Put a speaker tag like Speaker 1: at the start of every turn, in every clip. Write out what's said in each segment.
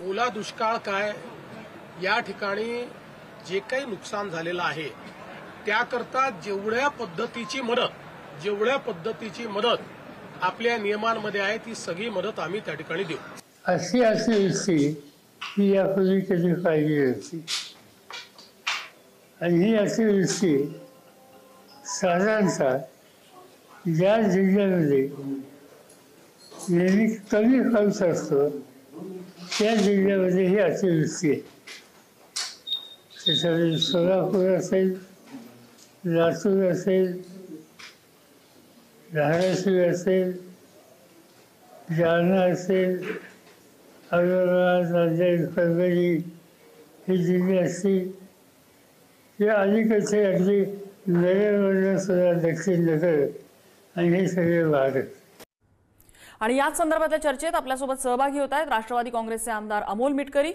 Speaker 1: ओला दुष्काळ काय, या ठिकाणी जे काही नुकसान झालेलं आहे त्याकरता जेवढ्या पद्धतीची मदत आपल्या नियमांमध्ये आहे ती सगळी मदत आम्ही त्या ठिकाणी देऊ.
Speaker 2: अशी युक्ती ही यापूर्वी कधी पाहिली होती आणि ही अशी युक्ती साधारणतः ज्या जिल्ह्यामध्ये नेहमी कमी पाऊस असतो त्या जिल्ह्यामध्ये ही अतिवृष्टी आहे. त्याच्यामध्ये सोलापूर असेल, लातूर असेल, धाराशिव असेल, जालना असेल, औरंगाबाद, नांदेड, परभणी हे जिल्हे असतील ते अलीकडचे अगदी नगरमधलं सुद्धा दक्षिण नगर आणि हे सगळे भाग.
Speaker 3: आणि याच संदर्भातल्या चर्चेत आपल्यासोबत सहभागी होत आहेत राष्ट्रवादी काँग्रेसचे आमदार अमोल मिटकरी,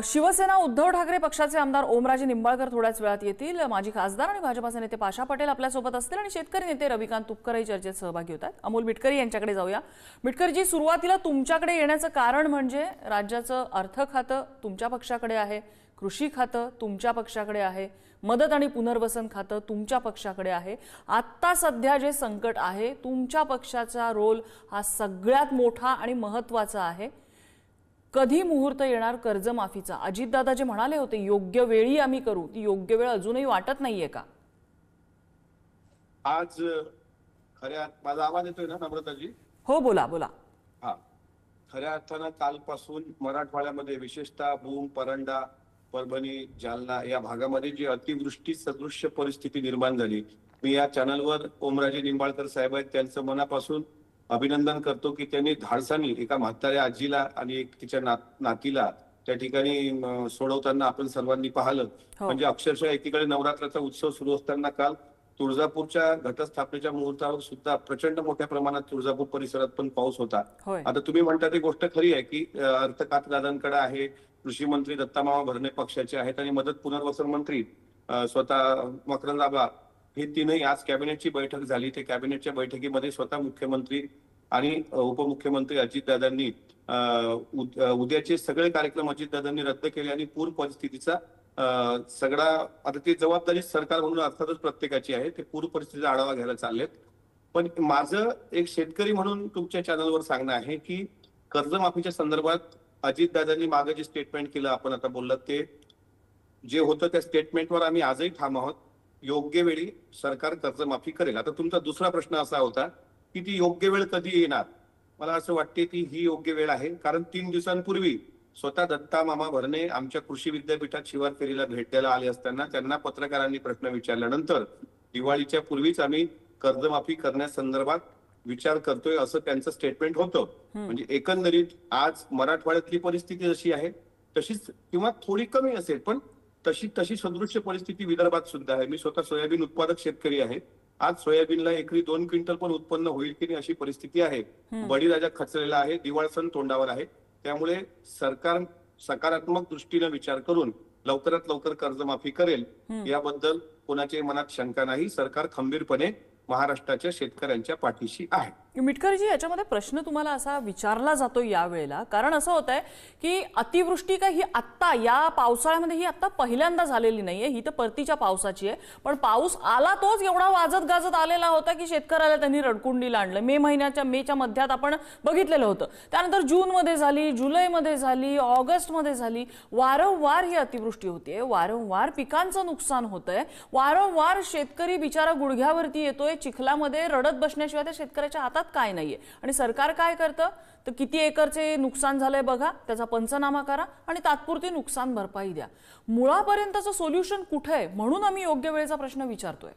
Speaker 3: शिवसेना उद्धव ठाकरे पक्षाचे आमदार ओमराजे निंबाळकर थोड्याच वेळात येतील, माजी खासदार आणि भाजपाचे नेते पाशा पटेल आपल्यासोबत असतील आणि शेतकरी नेते रविकांत तुपकरही चर्चेत सहभागी होत आहेत. अमोल मिटकरी यांच्याकडे जाऊया. मिटकरजी, सुरुवातीला तुमच्याकडे येण्याचं कारण म्हणजे राज्याचं अर्थ खातं तुमच्या पक्षाकडे आहे, कृषी खातं तुमच्या पक्षाकडे आहे, मदत आणि पुनर्वसन खातं तुमच्या पक्षाकडे आहे. आत्ता सध्या जे संकट आहे तुमच्या पक्षाचा रोल हा सगळ्यात मोठा आणि महत्त्वाचा आहे. कधी मुहूर्त येणार कर्जमाफीचा? अजितदादा जे म्हणाले होते योग्य वेळी आम्ही करू, ती योग्य वेळ अजूनही वाटत नाहीये का?
Speaker 4: आज खऱ्या माझा आवाज येतोय ना नम्रताजी?
Speaker 3: हो, बोला बोला.
Speaker 4: हा, खऱ्या अर्थानं कालपासून मराठवाड्यामध्ये विशेषतः भूम, परंडा, परभणी, जालना या भागामध्ये जी अतिवृष्टी सदृश्य परिस्थिती निर्माण झाली. मी या चॅनलवर ओमराजे निंबाळकर साहेब आहेत त्यांचं मनापासून अभिनंदन करतो की त्यांनी धाडसानी एका म्हाताऱ्या आजीला आणि एक तिच्या नातीला त्या ठिकाणी सोडवताना आपण सर्वांनी पाहिलं. म्हणजे अक्षरशः एकीकडे नवरात्राचा उत्सव सुरू असताना काल तुळजापूरच्या घटस्थापनेच्या मुहूर्तावर सुद्धा प्रचंड मोठ्या प्रमाणात तुळजापूर परिसरात पण पाऊस होता. आता तुम्ही म्हणता ती गोष्ट खरी आहे की अर्थ खाते दादांकडे आहे, कृषी मंत्री दत्तामामा भरणे पक्षाचे आहेत आणि मदत पुनर्वसन मंत्री स्वतः मकरंद आबा हे तीनही आज कॅबिनेटची बैठक झाली. त्या कॅबिनेटच्या बैठकीमध्ये स्वतः मुख्यमंत्री आणि उपमुख्यमंत्री अजितदादांनी उद्याचे सगळे कार्यक्रम अजितदादांनी रद्द केले आणि पूर परिस्थितीचा सगळा आता ती जबाबदारी सरकार म्हणून अर्थातच प्रत्येकाची आहे. ते पूर परिस्थितीचा आढावा घ्यायला चाललेत. पण माझं एक शेतकरी म्हणून तुमच्या चॅनलवर सांगणं आहे की कर्जमाफीच्या संदर्भात अजितदादांनी मागे जे स्टेटमेंट केलं आपण आता बोललात ते जे होतं त्या स्टेटमेंटवर आम्ही आजही ठाम आहोत. योग्य वेळी सरकार कर्जमाफी करेल. आता तुमचा दुसरा प्रश्न असा होता की ती योग्य वेळ कधी येणार. मला असं वाटते की ही योग्य वेळ आहे. कारण 3 दिवसांपूर्वी स्वतः दत्ता मामा भरणे आमच्या कृषी विद्यापीठात शिवार फेरीला भेट द्यायला आले असताना त्यांना पत्रकारांनी प्रश्न विचारल्यानंतर दिवाळीच्या पूर्वीच आम्ही कर्जमाफी करण्यासंदर्भात विचार करतोय असं त्यांचं स्टेटमेंट होतं. म्हणजे एकंदरीत आज मराठवाड्यातली परिस्थिती जशी आहे तशीच किंवा थोडी कमी असेल पण तशी सदृश्य परिस्थिती विदर्भात सुद्धा आहे. मी स्वतः सोयाबीन उत्पादक शेतकरी आहे. आज सोयाबीनला एकरी 2 क्विंटल पण उत्पन्न होईल की नाही अशी परिस्थिती आहे. बळीराजा खचलेला आहे, दिवाळसण तोंडावर आहे. त्यामुळे सरकार सकारात्मक दृष्टीने विचार करून लवकरात लवकर कर्जमाफी करेल याबद्दल कोणाच्याही मनात शंका नाही. सरकार खंबीरपणे महाराष्ट्राच्या शेतकऱ्यांच्या पाठीशी आहे.
Speaker 3: मिटकरजी, याच्यामध्ये प्रश्न तुम्हाला असा विचारला जातो यावेळेला कारण असं होत आहे की अतिवृष्टी काय ही आत्ता या पावसाळ्यामध्ये ही आत्ता पहिल्यांदा झालेली नाहीये, ही तर परतीच्या पावसाची आहे. पण पाऊस आला तोच एवढा वाजत गाजत आलेला होता की शेतकऱ्याला त्यांनी रडकुंडीला आणलं. मेच्या मध्यात आपण बघितलेलं होतं. त्यानंतर जूनमध्ये झाली, जुलैमध्ये झाली, ऑगस्टमध्ये झाली. वारंवार ही अतिवृष्टी होतीये, वारंवार पिकांचं नुकसान होतंय, वारंवार शेतकरी बिचारा गुडघ्यावरती येतोय, चिखलामध्ये रडत बसण्याशिवाय त्या शेतकऱ्याच्या हातात काय नाहीये. आणि सरकार काय करतं तर किती एकरचे नुकसान झालंय बघा, त्याचा पंचनामा करा आणि तात्पुरती नुकसान भरपाई द्या. मुळापर्यंतचं सोल्युशन कुठे आहे म्हणून आम्ही योग्य वेळेचा प्रश्न विचारतोय.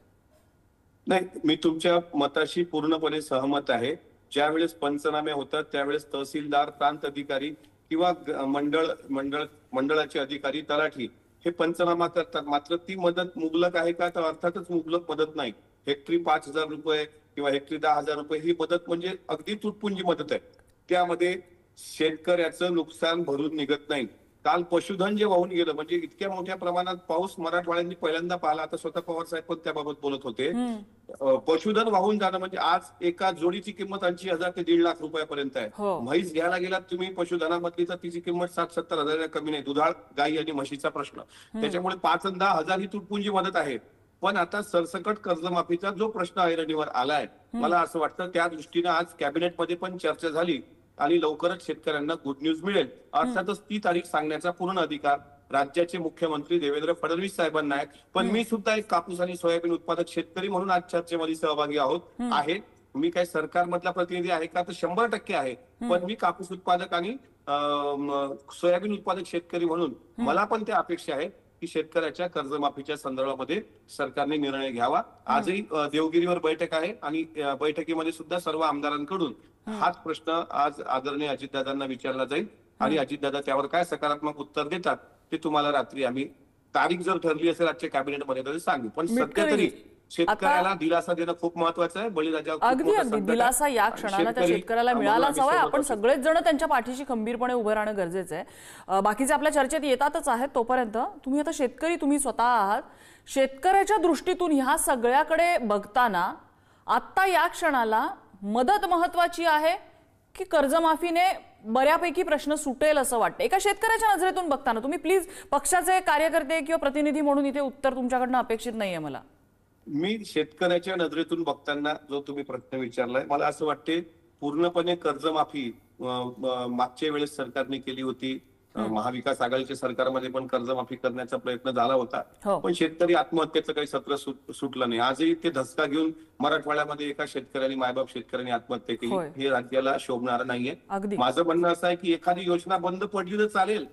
Speaker 4: नाही, मी तुमच्या मताशी पूर्णपणे सहमत आहे. ज्यावेळेस पंचनामे होतात त्यावेळेस तहसीलदार, प्रांत अधिकारी किंवा मंडळाचे अधिकारी, तलाठी हे पंचनामा करतात. मात्र ती मदत मुबलक आहे का तर अर्थातच मुबलक मदत नाही. हेक्टरी 5,000 रुपये किंवा हेक्टरी 10,000 रुपये ही मदत म्हणजे अगदी तुटपुंजी मदत आहे. त्यामध्ये शेतकऱ्याचं नुकसान भरून निघत नाही. काल पशुधन जे वाहून गेलं, म्हणजे इतक्या मोठ्या प्रमाणात पाऊस मराठवाड्यांनी पहिल्यांदा पाहिला. आता स्वतः पवार साहेब पण त्याबाबत बोलत होते. पशुधन वाहून जाणं म्हणजे आज एका जोडीची किंमत 80,000 ते 1.5 लाख रुपयापर्यंत आहे. म्हैस घ्यायला गेलात तुम्ही पशुधनामधली तर तिची किंमत 60-70 हजार कमी नाही. दुधाळ गाई आणि म्हशीचा प्रश्न. त्याच्यामुळे 5 आणि 10 हजार ही तुटपुंजी मदत आहे. पण आता सरसकट कर्जमाफीचा जो प्रश्न ऐरणीवर आलाय, मला असं वाटतं त्या दृष्टीनं आज कॅबिनेटमध्ये पण चर्चा झाली आणि लवकरच शेतकऱ्यांना गुड न्यूज मिळेल. अर्थातच ती तारीख सांगण्याचा पूर्ण अधिकार राज्याचे मुख्यमंत्री देवेंद्र फडणवीस साहेबांना आहे. पण मी सुद्धा एक कापूस आणि सोयाबीन उत्पादक शेतकरी म्हणून आज चर्चेमध्ये सहभागी आहे. मी काही सरकारमधला प्रतिनिधी आहे का, तर 100% आहे. पण मी कापूस उत्पादक आणि सोयाबीन उत्पादक शेतकरी म्हणून मला पण त्या अपेक्षा आहे की शेतकऱ्याच्या कर्जमाफीच्या संदर्भामध्ये सरकारने निर्णय घ्यावा. आजही देवगिरीवर बैठक आहे आणि बैठकीमध्ये सुद्धा सर्व आमदारांकडून हाच प्रश्न आज आदरणीय अजितदादांना विचारला जाईल आणि अजितदादा त्यावर काय सकारात्मक उत्तर देतात ते तुम्हाला रात्री आम्ही तारीख जर ठरली असेल आजच्या कॅबिनेटमध्ये तर सांगू. पण सध्या तरी शेतकऱ्याला दिलासा देणं खूप महत्वाचं आहे. बळीराजा
Speaker 3: अगदी अगदी दिलासा या क्षणाला त्या शेतकऱ्याला मिळालाच हवाय. आपण सगळेच जण त्यांच्या पाठीशी खंबीरपणे उभं राहणं गरजेचं आहे. बाकीचे आपल्या चर्चेत येतातच आहेत. तोपर्यंत तुम्ही आता शेतकरी, तुम्ही स्वतः आहात, शेतकऱ्याच्या दृष्टीतून ह्या सगळ्याकडे बघताना आता या क्षणाला मदत महत्वाची आहे की कर्जमाफीने बऱ्यापैकी प्रश्न सुटेल असं वाटतं? एका शेतकऱ्याच्या नजरेतून बघताना तुम्ही प्लीज पक्षाचे कार्यकर्ते किंवा प्रतिनिधी म्हणून इथे उत्तर तुमच्याकडनं अपेक्षित नाहीये मला.
Speaker 4: मी शेतकऱ्याच्या नजरेतून बघताना जो तुम्ही प्रश्न विचारलाय, मला असं वाटते पूर्णपणे कर्जमाफी मागच्या वेळेस सरकारने केली होती. महाविकास आघाडीच्या सरकारमध्ये पण कर्जमाफी करण्याचा प्रयत्न झाला होता. पण शेतकरी आत्महत्येचं काही सत्र सुटलं नाही. आजही ते धसका घेऊन मराठवाड्यामध्ये एका शेतकऱ्यांनी, मायबाप शेतकऱ्यांनी आत्महत्या केली. हे राज्याला शोभणारं नाहीये. माझं म्हणणं असं आहे की एखादी योजना बंद पडली तर चालेल,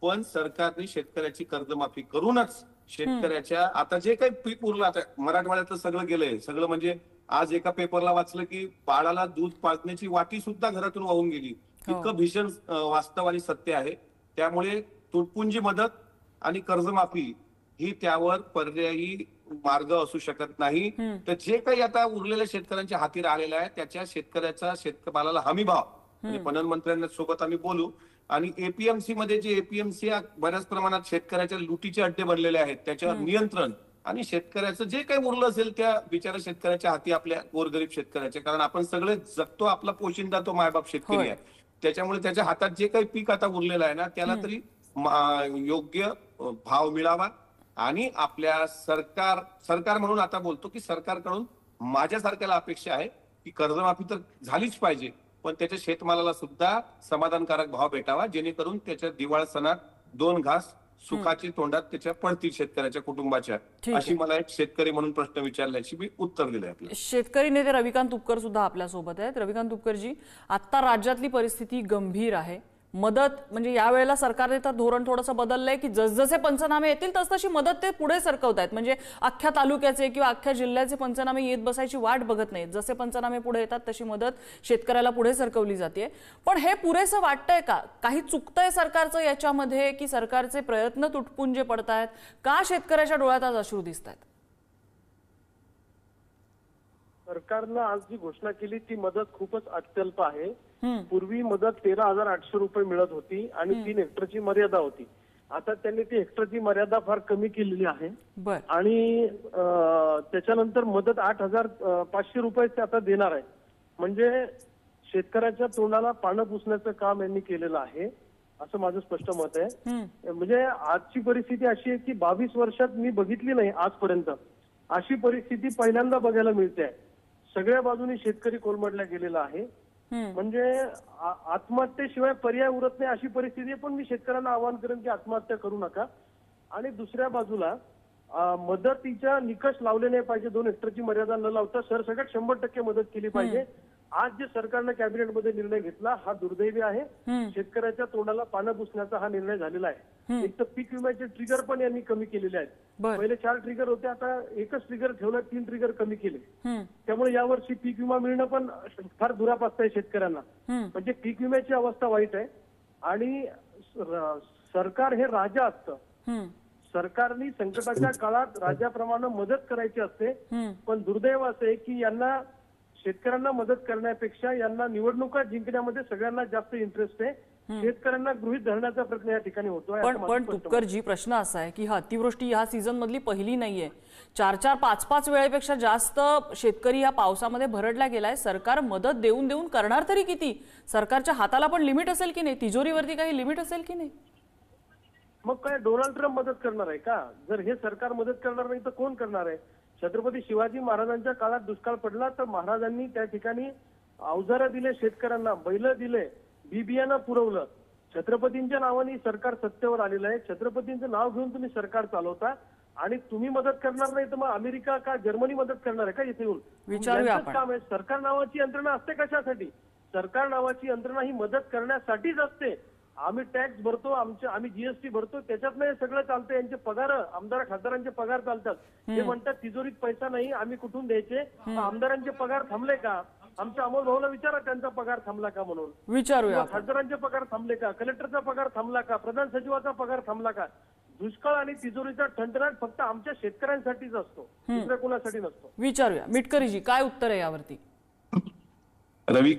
Speaker 4: पण सरकारने शेतकऱ्याची कर्जमाफी करूनच शेतकऱ्याच्या आता जे काही पीक उरलं, आता मराठवाड्यातलं सगळं गेलंय. सगळं म्हणजे आज एका पेपरला वाचलं की बाळाला दूध पाजण्याची वाटी सुद्धा घरातून वाहून गेली. इतकं भीषण वास्तव आणि सत्य आहे. त्यामुळे तुटपुंजी मदत आणि कर्जमाफी ही त्यावर पर्यायी मार्ग असू शकत नाही. तर जे काही आता उरलेल्या शेतकऱ्यांच्या हाती राहिलेलं आहे त्याच्या शेतकऱ्याचा शेतमालाला हमी भाव आणि पणन मंत्र्यांसोबत आम्ही बोलू. आणि एपीएमसी मध्ये जे एपीएमसी बऱ्याच प्रमाणात शेतकऱ्याच्या लुटीचे अड्डे बनलेले आहेत त्याच्यावर नियंत्रण आणि शेतकऱ्याचं जे काही उरलं असेल त्या बिचारा शेतकऱ्याच्या हाती, आपल्या गोरगरीब शेतकऱ्याच्या, कारण आपण सगळे जगतो, आपला पोशिंदा तो मायबाप शेतकरी आहे. त्याच्यामुळे त्याच्या हातात जे काही पीक आता उरलेलं आहे ना त्याला तरी योग्य भाव मिळावा. आणि आपल्या सरकार म्हणून आता बोलतो की सरकारकडून माझ्यासारख्याला अपेक्षा आहे की कर्जमाफी तर झालीच पाहिजे, पण त्याच्या शेतमालाला सुद्धा समाधानकारक भाव भेटावा, जेणेकरून त्याच्या दिवाळ सणात 2 घास सुखाची तोंडात त्याच्या पडतील शेतकऱ्याच्या कुटुंबाच्या. अशी मला एक शेतकरी म्हणून प्रश्न विचारल्याची मी उत्तर दिलंय. आपल्याला
Speaker 3: शेतकरी नेते रविकांत तुपकर सुद्धा आपल्या सोबत आहेत. रविकांत तुपकरजी, आता राज्यातली परिस्थिती गंभीर आहे. मदत म्हणजे यावेळेला सरकारने तर धोरण थोडंसं बदललंय की जसजसे पंचनामे येतील तसतशी मदत ते पुढे सरकवतायत. म्हणजे अख्ख्या तालुक्याचे किंवा अख्ख्या जिल्ह्याचे पंचनामे येत बसायची वाट बघत नाहीत. जसे पंचनामे पुढे येतात तशी मदत शेतकऱ्याला पुढे सरकवली जाते. पण हे पुरेसं वाटतंय का? काही चुकतंय सरकारचं याच्यामध्ये की सरकारचे प्रयत्न तुटपुंजे पडतायत? का शेतकऱ्याच्या डोळ्यात आज अश्रू दिसतायत?
Speaker 5: सरकारनं आज जी घोषणा केली ती मदत खूपच अत्यल्प आहे. पूर्वी मदत 13,800 रुपये मिळत होती आणि 3 हेक्टरची मर्यादा होती. आता त्यांनी ती हेक्टरची मर्यादा फार कमी केलेली आहे आणि त्याच्यानंतर मदत 8,500 रुपये आता देणार आहे. म्हणजे शेतकऱ्याच्या तोंडाला पानं पुसण्याचं काम यांनी केलेलं आहे असं माझं स्पष्ट मत आहे. म्हणजे आजची परिस्थिती अशी आहे की 22 वर्षात मी बघितली नाही आजपर्यंत अशी परिस्थिती पहिल्यांदा बघायला मिळते. सगळ्या बाजूनी शेतकरी कोलमडला गेलेला आहे. म्हणजे आत्महत्येशिवाय पर्याय उरत नाही अशी परिस्थिती आहे. पण मी शेतकऱ्यांना आवाहन करेन की आत्महत्या करू नका. आणि दुसऱ्या बाजूला मदतीचा निकष लावले नाही पाहिजे. 2 हेक्टरची मर्यादा न लावता सरसकट 100% मदत केली पाहिजे. आज जे सरकारनं कॅबिनेटमध्ये निर्णय घेतला हा दुर्दैवी आहे. शेतकऱ्याच्या तोंडाला पानं पुसण्याचा हा निर्णय झालेला आहे. एक तर पीक विम्याचे ट्रिगर पण यांनी कमी केलेले आहेत. पहिले 4 ट्रिगर होते, आता एकच ट्रिगर ठेवलं, 3 ट्रिगर कमी केले. त्यामुळे यावर्षी पीक विमा मिळणं पण फार दुरापास्त आहे शेतकऱ्यांना. म्हणजे पीक विम्याची अवस्था वाईट आहे. आणि सरकार हे राजा असतं. सरकारने संकटाच्या काळात राजाप्रमाणे मदत करायची असते. पण दुर्दैव असं आहे की यांना शेतकऱ्यांना मदत करण्यापेक्षा यांना निवडणुका जिंकण्यामध्ये सगळ्यांना जास्त इंटरेस्ट आहे. शेतकऱ्यांना गृहीत धरण्याचा प्रयत्न या ठिकाणी होतोय. असं मला
Speaker 3: पण
Speaker 5: स्पष्ट वाटतं.
Speaker 3: तुपकरजी प्रश्न असा आहे की हा अतिवृष्टी ह्या सीझन मधली पहिली नाहीये. 4-4, 5-5 वेळेपेक्षा जास्त शेतकरी ह्या पावसामध्ये भरडला गेलाय. सरकार मदत देऊन देऊन करणार तरी किती? सरकारच्या हाताला पण लिमिट असेल की नाही? तिजोरीवरती काही लिमिट असेल की नाही?
Speaker 5: मग काय डोनाल्ड ट्रम्प मदत करणार आहे का? जर हे सरकार मदत करणार नाही तर कोण करणार आहे? छत्रपती शिवाजी महाराजांच्या काळात दुष्काळ पडला तर महाराजांनी त्या ठिकाणी अवजारं दिले, शेतकऱ्यांना बैल दिले, बियाणं पुरवलं. छत्रपतींच्या नावाने सरकार सत्तेवर आलेलं आहे. छत्रपतींचं नाव घेऊन तुम्ही सरकार चालवता आणि तुम्ही मदत करणार नाही तर मग अमेरिका का जर्मनी मदत करणार आहे का इथे येऊन?
Speaker 3: विचारूया
Speaker 5: यांचंच
Speaker 3: आपण.
Speaker 5: काम आहे. सरकार नावाची यंत्रणा असते कशासाठी? सरकार नावाची यंत्रणा ही मदत करण्यासाठीच असते. आम्ही टॅक्स भरतो, आम्ही जीएसटी भरतो, त्याच्यातनं हे सगळं चालतं. यांचे पगार, आमदार खासदारांचे पगार चालतात. ते म्हणतात तिजोरीत पैसा नाही, आम्ही कुठून द्यायचे? आमदारांचे पगार थांबले का? आमच्या अमोल भाऊला विचारा त्यांचा पगार थांबला का म्हणून.
Speaker 3: विचारूया आपण.
Speaker 5: खासदारांचे पगार थांबले का? कलेक्टरचा पगार थांबला का? प्रधान सचिवाचा पगार थांबला का? दुष्काळ आणि तिजोरीचा ठणठणाट फक्त आमच्या शेतकऱ्यांसाठीच असतो, दुसऱ्या कोणासाठी नसतो.
Speaker 3: विचारूया मिटकरीजी काय उत्तर आहे यावरती?
Speaker 4: रवी